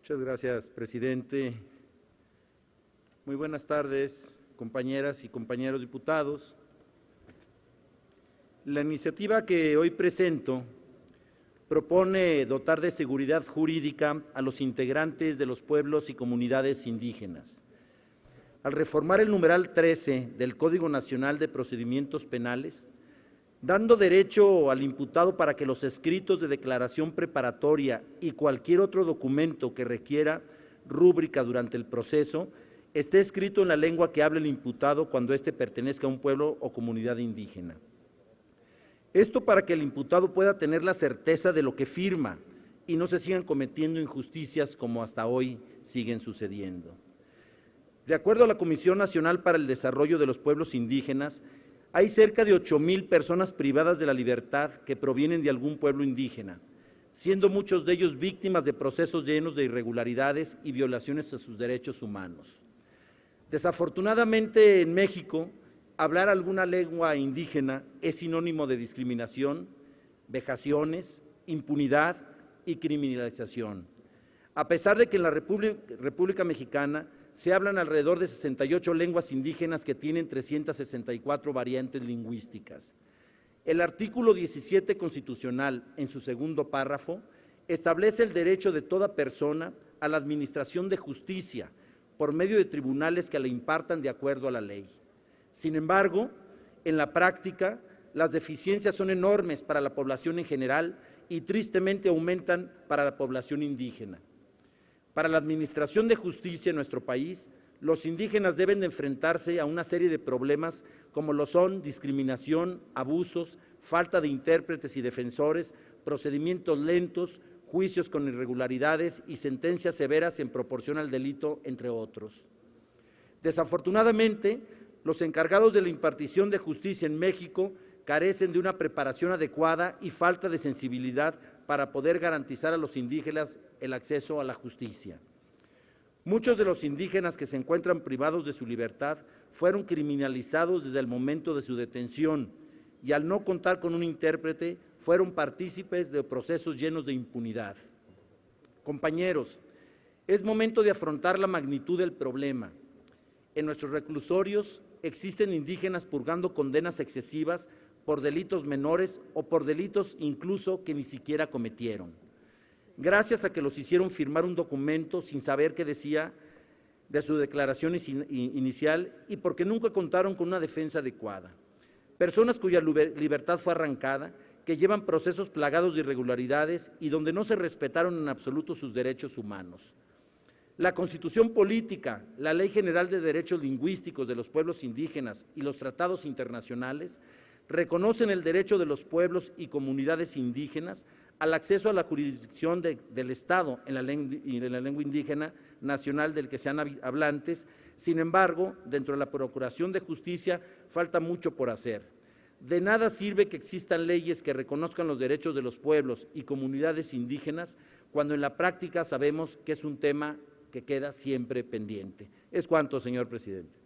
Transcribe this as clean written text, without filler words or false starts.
Muchas gracias, presidente. Muy buenas tardes, compañeras y compañeros diputados. La iniciativa que hoy presento propone dotar de seguridad jurídica a los integrantes de los pueblos y comunidades indígenas. Al reformar el numeral 13 del Código Nacional de Procedimientos Penales, dando derecho al imputado para que los escritos de declaración preparatoria y cualquier otro documento que requiera rúbrica durante el proceso esté escrito en la lengua que hable el imputado cuando éste pertenezca a un pueblo o comunidad indígena. Esto para que el imputado pueda tener la certeza de lo que firma y no se sigan cometiendo injusticias como hasta hoy siguen sucediendo. De acuerdo a la Comisión Nacional para el Desarrollo de los Pueblos Indígenas, hay cerca de 8,000 personas privadas de la libertad que provienen de algún pueblo indígena, siendo muchos de ellos víctimas de procesos llenos de irregularidades y violaciones a sus derechos humanos. Desafortunadamente, en México, hablar alguna lengua indígena es sinónimo de discriminación, vejaciones, impunidad y criminalización. A pesar de que en la República Mexicana se hablan alrededor de 68 lenguas indígenas que tienen 364 variantes lingüísticas. El artículo 17 constitucional, en su segundo párrafo, establece el derecho de toda persona a la administración de justicia por medio de tribunales que la impartan de acuerdo a la ley. Sin embargo, en la práctica, las deficiencias son enormes para la población en general y tristemente aumentan para la población indígena. Para la administración de justicia en nuestro país, los indígenas deben de enfrentarse a una serie de problemas como lo son discriminación, abusos, falta de intérpretes y defensores, procedimientos lentos, juicios con irregularidades y sentencias severas en proporción al delito, entre otros. Desafortunadamente, los encargados de la impartición de justicia en México carecen de una preparación adecuada y falta de sensibilidad para poder garantizar a los indígenas el acceso a la justicia. Muchos de los indígenas que se encuentran privados de su libertad fueron criminalizados desde el momento de su detención y al no contar con un intérprete fueron partícipes de procesos llenos de impunidad. Compañeros, es momento de afrontar la magnitud del problema. En nuestros reclusorios existen indígenas purgando condenas excesivas por delitos menores o por delitos incluso que ni siquiera cometieron. Gracias a que los hicieron firmar un documento sin saber qué decía de su declaración inicial y porque nunca contaron con una defensa adecuada. Personas cuya libertad fue arrancada, que llevan procesos plagados de irregularidades y donde no se respetaron en absoluto sus derechos humanos. La Constitución Política, la Ley General de Derechos Lingüísticos de los Pueblos Indígenas y los tratados internacionales reconocen el derecho de los pueblos y comunidades indígenas al acceso a la jurisdicción del Estado en la lengua indígena nacional del que sean hablantes. Sin embargo, dentro de la Procuración de Justicia falta mucho por hacer. De nada sirve que existan leyes que reconozcan los derechos de los pueblos y comunidades indígenas cuando en la práctica sabemos que es un tema que queda siempre pendiente. Es cuanto, señor presidente.